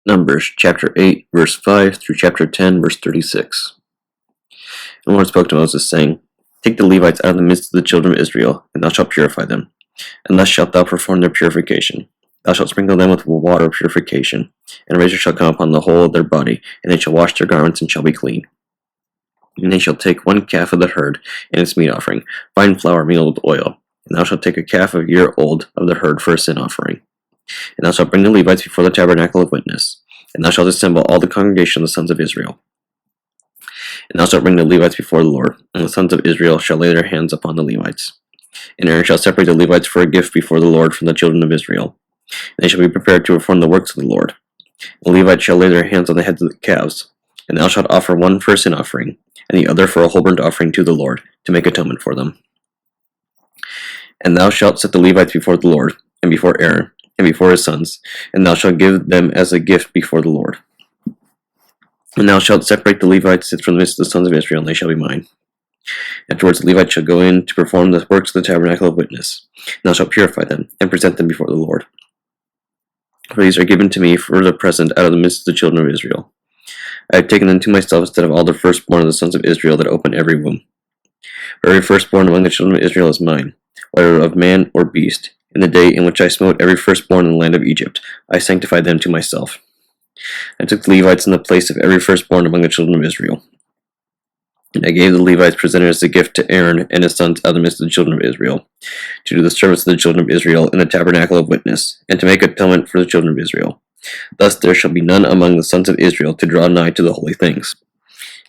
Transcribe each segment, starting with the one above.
Numbers chapter 8, verse 5 through chapter 10, verse 36. And the Lord spoke to Moses, saying, Take the Levites out of the midst of the children of Israel, and thou shalt purify them. And thus shalt thou perform their purification. Thou shalt sprinkle them with water of purification, and a razor shall come upon the whole of their body, and they shall wash their garments, and shall be clean. And they shall take one calf of the herd, and its meat offering, fine flour mingled with oil. And thou shalt take a calf a year old of the herd for a sin offering. And thou shalt bring the Levites before the tabernacle of witness. And thou shalt assemble all the congregation of the sons of Israel. And thou shalt bring the Levites before the Lord, and the sons of Israel shall lay their hands upon the Levites. And Aaron shall separate the Levites for a gift before the Lord from the children of Israel. And they shall be prepared to perform the works of the Lord. The Levites shall lay their hands on the heads of the calves. And thou shalt offer one for a sin offering, and the other for a whole burnt offering to the Lord, to make atonement for them. And thou shalt set the Levites before the Lord, and before Aaron, and before his sons, and thou shalt give them as a gift before the Lord. And thou shalt separate the Levites from the midst of the sons of Israel, and they shall be mine. Afterwards the Levites shall go in to perform the works of the tabernacle of witness. And thou shalt purify them, and present them before the Lord. For these are given to me for the present out of the midst of the children of Israel. I have taken them to myself instead of all the firstborn of the sons of Israel that open every womb. For every firstborn among the children of Israel is mine, whether of man or beast. In the day in which I smote every firstborn in the land of Egypt, I sanctified them to myself. I took the Levites in the place of every firstborn among the children of Israel. And I gave the Levites presented as a gift to Aaron and his sons out of the midst of the children of Israel, to do the service of the children of Israel in the tabernacle of witness, and to make atonement for the children of Israel. Thus there shall be none among the sons of Israel to draw nigh to the holy things.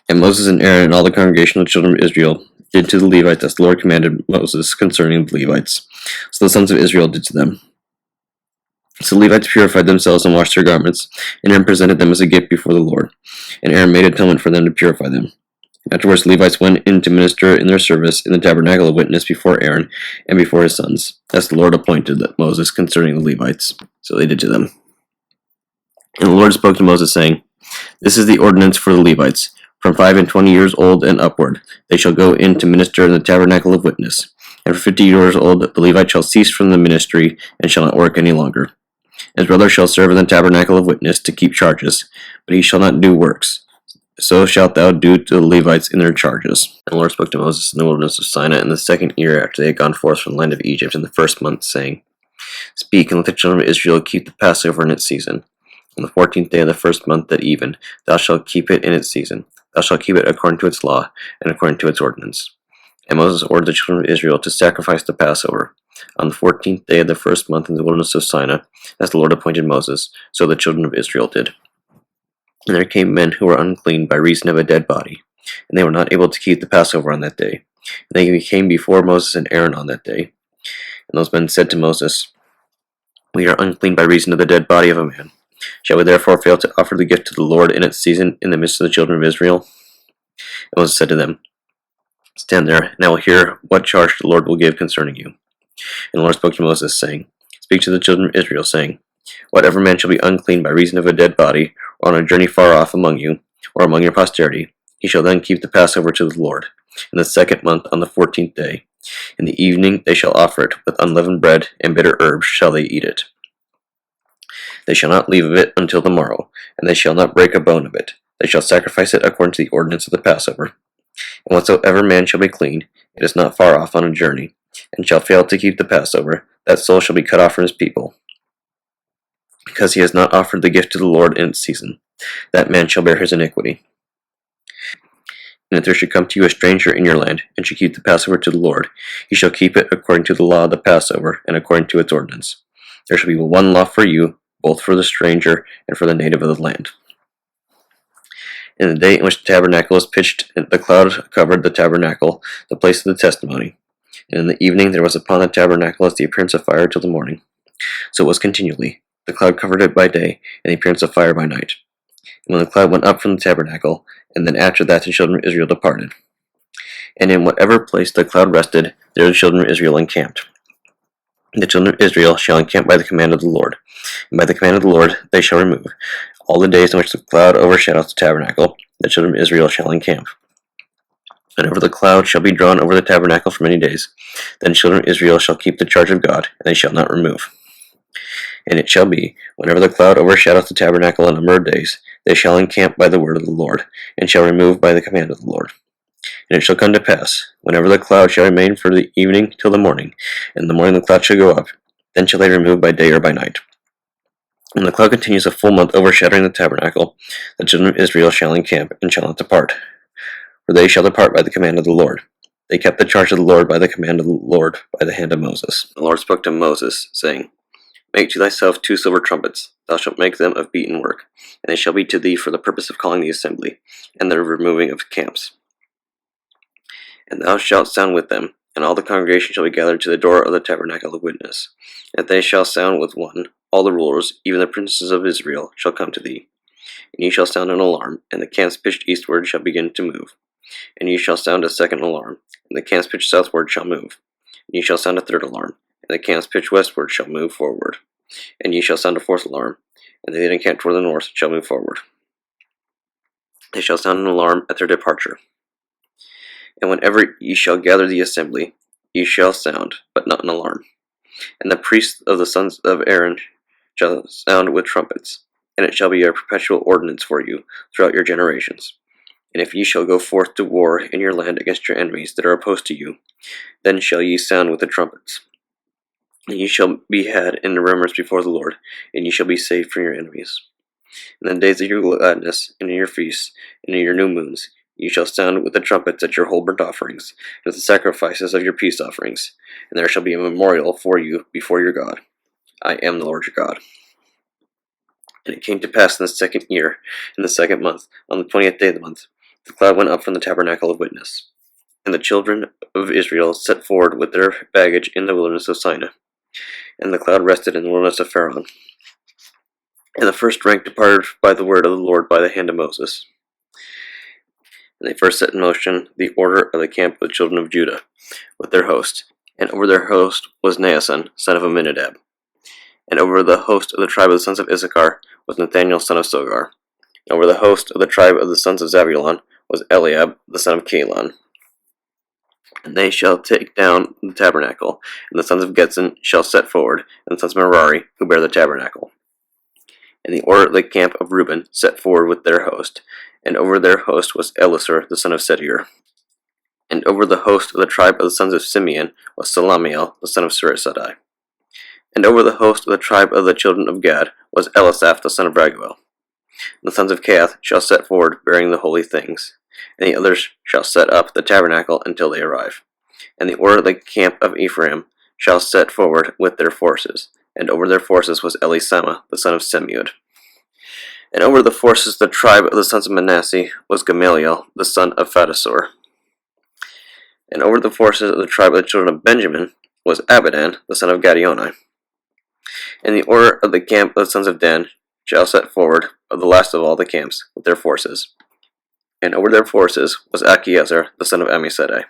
And Moses and Aaron and all the congregation of the children of Israel did to the Levites as the Lord commanded Moses concerning the Levites. So the sons of Israel did to them. So the Levites purified themselves and washed their garments, and Aaron presented them as a gift before the Lord. And Aaron made atonement for them to purify them. Afterwards the Levites went in to minister in their service in the tabernacle of witness before Aaron and before his sons, as the Lord appointed Moses concerning the Levites. So they did to them. And the Lord spoke to Moses, saying, This is the ordinance for the Levites. From 5 and 20 years old and upward, they shall go in to minister in the tabernacle of witness. And for 50 years old, the Levite shall cease from the ministry, and shall not work any longer. His brother shall serve in the tabernacle of witness to keep charges, but he shall not do works. So shalt thou do to the Levites in their charges. And the Lord spoke to Moses in the wilderness of Sinai in the 2nd year after they had gone forth from the land of Egypt in the 1st month, saying, Speak, and let the children of Israel keep the Passover in its season. On the 14th day of the 1st month at even, thou shalt keep it in its season. Thou shalt keep it according to its law, and according to its ordinance. And Moses ordered the children of Israel to sacrifice the Passover on the 14th day of the 1st month in the wilderness of Sinai, as the Lord appointed Moses, so the children of Israel did. And there came men who were unclean by reason of a dead body, and they were not able to keep the Passover on that day. And they came before Moses and Aaron on that day. And those men said to Moses, We are unclean by reason of the dead body of a man. Shall we therefore fail to offer the gift to the Lord in its season in the midst of the children of Israel? And Moses said to them, Stand there, and I will hear what charge the Lord will give concerning you. And the Lord spoke to Moses, saying, Speak to the children of Israel, saying, Whatever man shall be unclean by reason of a dead body, or on a journey far off among you, or among your posterity, he shall then keep the Passover to the Lord, in the 2nd month on the 14th day. In the evening they shall offer it, with unleavened bread and bitter herbs shall they eat it. They shall not leave of it until the morrow, and they shall not break a bone of it. They shall sacrifice it according to the ordinance of the Passover. And whatsoever man shall be clean, it is not far off on a journey, and shall fail to keep the Passover, that soul shall be cut off from his people. Because he has not offered the gift to the Lord in its season, that man shall bear his iniquity. And if there should come to you a stranger in your land, and should keep the Passover to the Lord, he shall keep it according to the law of the Passover, and according to its ordinance. There shall be one law for you, both for the stranger and for the native of the land. In the day in which the tabernacle was pitched, the cloud covered the tabernacle, the place of the testimony. And in the evening there was upon the tabernacle as the appearance of fire till the morning. So it was continually. The cloud covered it by day, and the appearance of fire by night. And when the cloud went up from the tabernacle, and then after that the children of Israel departed. And in whatever place the cloud rested, there the children of Israel encamped. The children of Israel shall encamp by the command of the Lord, and by the command of the Lord they shall remove. All the days in which the cloud overshadows the tabernacle, the children of Israel shall encamp. Whenever the cloud shall be drawn over the tabernacle for many days, then the children of Israel shall keep the charge of God, and they shall not remove. And it shall be, whenever the cloud overshadows the tabernacle a number of days, they shall encamp by the word of the Lord, and shall remove by the command of the Lord. And it shall come to pass, whenever the cloud shall remain for the evening till the morning, and in the morning the cloud shall go up, then shall they remove by day or by night. When the cloud continues a full month overshadowing the tabernacle, the children of Israel shall encamp, and shall not depart. For they shall depart by the command of the Lord. They kept the charge of the Lord by the command of the Lord by the hand of Moses. The Lord spoke to Moses, saying, Make to thyself 2 silver trumpets. Thou shalt make them of beaten work, and they shall be to thee for the purpose of calling the assembly, and the removing of camps. And thou shalt sound with them, and all the congregation shall be gathered to the door of the tabernacle of witness. And they shall sound with one. All the rulers, even the princes of Israel, shall come to thee. And ye shall sound an alarm, and the camps pitched eastward shall begin to move. And ye shall sound a second alarm, and the camps pitched southward shall move. And ye shall sound a third alarm, and the camps pitched westward shall move forward. And ye shall sound a fourth alarm, and they that encamp toward the north shall move forward. They shall sound an alarm at their departure. And whenever ye shall gather the assembly, ye shall sound, but not an alarm. And the priests of the sons of Aaron shall sound with trumpets, and it shall be a perpetual ordinance for you throughout your generations. And if ye shall go forth to war in your land against your enemies that are opposed to you, then shall ye sound with the trumpets. And ye shall be had in remembrance before the Lord, and ye shall be saved from your enemies. In the days of your gladness, and in your feasts, and in your new moons, ye shall sound with the trumpets at your whole burnt offerings, and at the sacrifices of your peace offerings, and there shall be a memorial for you before your God. I am the Lord your God. And it came to pass in the 2nd year, in the 2nd month, on the 20th day of the month, the cloud went up from the tabernacle of witness. And the children of Israel set forward with their baggage in the wilderness of Sinai. And the cloud rested in the wilderness of Pharaoh. And the first rank departed by the word of the Lord by the hand of Moses. And they first set in motion the order of the camp of the children of Judah, with their host. And over their host was Naason, son of Amminadab. And over the host of the tribe of the sons of Issachar was Nathaniel, son of Sogar. And over the host of the tribe of the sons of Zabulon was Eliab, the son of Calon. And they shall take down the tabernacle, and the sons of Gedson shall set forward, and the sons of Merari, who bear the tabernacle. And the order of the camp of Reuben set forward with their host, and over their host was Elisur, the son of Setir. And over the host of the tribe of the sons of Simeon was Salamiel, the son of Surisadai. And over the host of the tribe of the children of Gad was Elisaph, the son of Raguel. And the sons of Kahath shall set forward, bearing the holy things, and the others shall set up the tabernacle until they arrive. And the order of the camp of Ephraim shall set forward with their forces, and over their forces was Elisama, the son of Semiud. And over the forces of the tribe of the sons of Manasseh was Gamaliel, the son of Phatasor. And over the forces of the tribe of the children of Benjamin was Abidan, the son of Gadioni. And the order of the camp of the sons of Dan shall set forward of the last of all the camps with their forces. And over their forces was Achiezer, the son of Ammisaddai.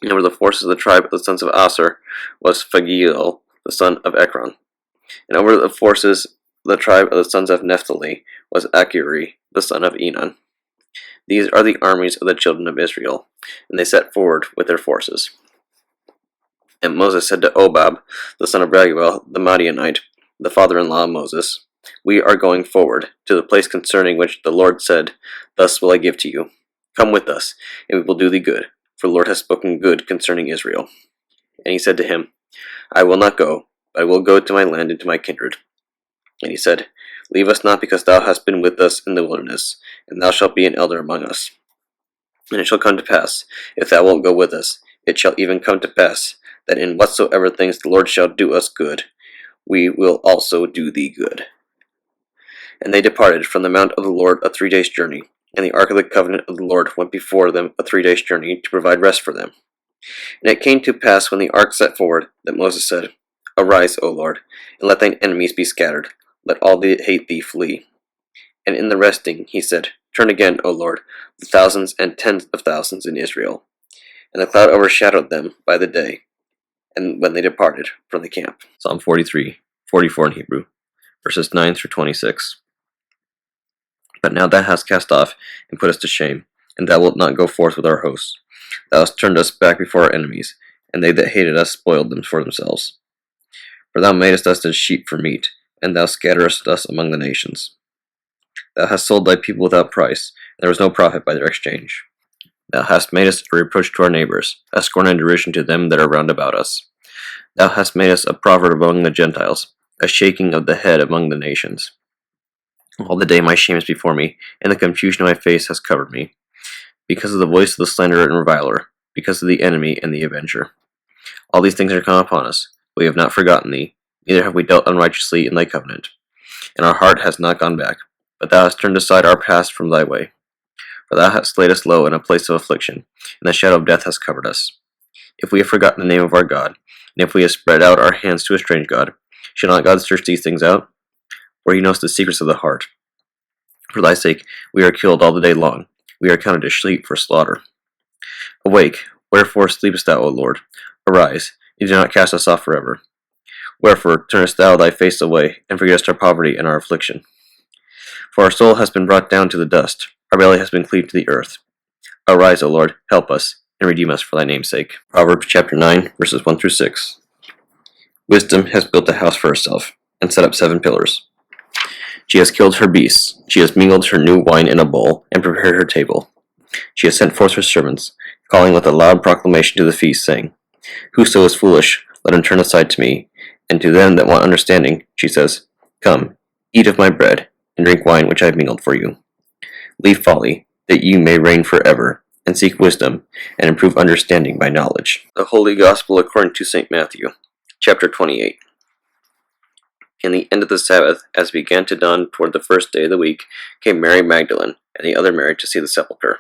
And over the forces of the tribe of the sons of Aser was Phagiel, the son of Ekron. And over the forces of the tribe of the sons of Naphtali was Achiri, the son of Enon. These are the armies of the children of Israel, and they set forward with their forces. And Moses said to Obab, the son of Raguel, the Midianite, the father-in-law of Moses, We are going forward to the place concerning which the Lord said, Thus will I give to you. Come with us, and we will do thee good, for the Lord has spoken good concerning Israel. And he said to him, I will not go, but I will go to my land and to my kindred. And he said, Leave us not, because thou hast been with us in the wilderness, and thou shalt be an elder among us. And it shall come to pass, if thou wilt go with us, it shall even come to pass, that in whatsoever things the Lord shall do us good, we will also do thee good. And they departed from the mount of the Lord a 3 days' journey, and the ark of the covenant of the Lord went before them a 3 days' journey to provide rest for them. And it came to pass when the ark set forward, that Moses said, Arise, O Lord, and let thine enemies be scattered, let all that hate thee flee. And in the resting he said, Turn again, O Lord, the thousands and tens of thousands in Israel. And the cloud overshadowed them by the day, and when they departed from the camp. Psalm 43, 44 in Hebrew, verses 9 through 26. But now thou hast cast off and put us to shame, and thou wilt not go forth with our hosts. Thou hast turned us back before our enemies, and they that hated us spoiled them for themselves. For thou madest us as sheep for meat, and thou scatterest us among the nations. Thou hast sold thy people without price, and there was no profit by their exchange. Thou hast made us a reproach to our neighbors, a scorn and derision to them that are round about us. Thou hast made us a proverb among the Gentiles, a shaking of the head among the nations. All the day my shame is before me, and the confusion of my face has covered me, because of the voice of the slanderer and reviler, because of the enemy and the avenger. All these things are come upon us. We have not forgotten thee, neither have we dealt unrighteously in thy covenant. And our heart has not gone back, but thou hast turned aside our past from thy way. For thou hast laid us low in a place of affliction, and the shadow of death has covered us. If we have forgotten the name of our God, and if we have spread out our hands to a strange God, shall not God search these things out? For he knows the secrets of the heart. For thy sake we are killed all the day long, we are counted as sheep for slaughter. Awake, wherefore sleepest thou, O Lord? Arise, and do not cast us off forever. Wherefore turnest thou thy face away, and forgettest our poverty and our affliction? For our soul has been brought down to the dust, our belly has been cleaved to the earth. Arise, O Lord, help us, and redeem us for thy name's sake. Proverbs chapter 9, verses 1 through 6. Wisdom has built a house for herself, and set up 7 pillars. She has killed her beasts, she has mingled her new wine in a bowl, and prepared her table. She has sent forth her servants, calling with a loud proclamation to the feast, saying, Whoso is foolish, let him turn aside to me. And to them that want understanding, she says, Come, eat of my bread, and drink wine which I have mingled for you. Leave folly, that you may reign forever, and seek wisdom, and improve understanding by knowledge. The Holy Gospel according to St. Matthew, chapter 28. In the end of the Sabbath, as it began to dawn toward the first day of the week, came Mary Magdalene and the other Mary to see the sepulchre.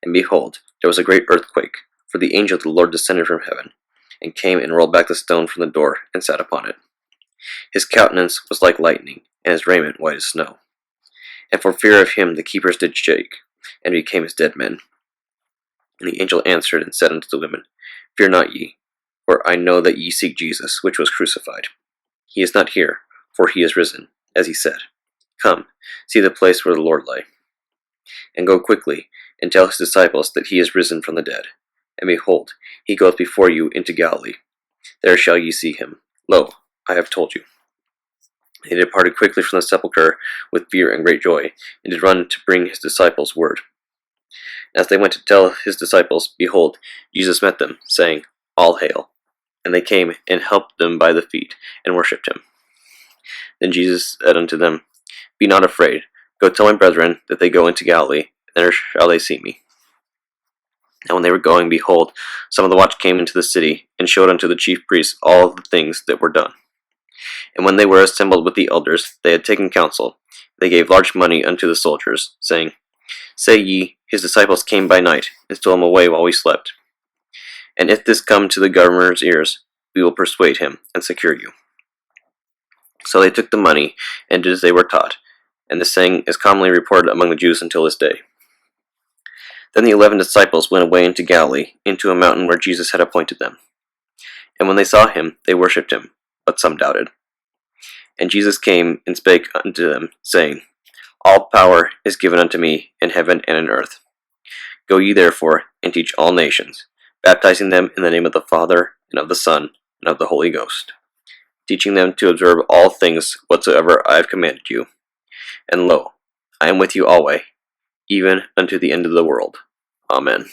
And behold, there was a great earthquake, for the angel of the Lord descended from heaven, and came and rolled back the stone from the door, and sat upon it. His countenance was like lightning, and his raiment white as snow. And for fear of him the keepers did shake, and became as dead men. And the angel answered and said unto the women, Fear not ye, for I know that ye seek Jesus, which was crucified. He is not here, for he is risen, as he said. Come, see the place where the Lord lay. And go quickly, and tell his disciples that he is risen from the dead. And behold, he goeth before you into Galilee. There shall ye see him. Lo, I have told you. They departed quickly from the sepulchre with fear and great joy, and did run to bring his disciples word. As they went to tell his disciples, behold, Jesus met them, saying, All hail. And they came and helped them by the feet, and worshipped him. Then Jesus said unto them, Be not afraid. Go tell my brethren that they go into Galilee, and there shall they see me. And when they were going, behold, some of the watch came into the city, and showed unto the chief priests all the things that were done. And when they were assembled with the elders, they had taken counsel. They gave large money unto the soldiers, saying, Say ye, his disciples came by night, and stole him away while we slept. And if this come to the governor's ears, we will persuade him, and secure you. So they took the money, and did as they were taught, and the saying is commonly reported among the Jews until this day. Then the 11 disciples went away into Galilee, into a mountain where Jesus had appointed them. And when they saw him, they worshipped him, but some doubted. And Jesus came and spake unto them, saying, All power is given unto me in heaven and in earth. Go ye therefore, and teach all nations, baptizing them in the name of the Father, and of the Son, and of the Holy Ghost, teaching them to observe all things whatsoever I have commanded you. And lo, I am with you always, even unto the end of the world. Amen.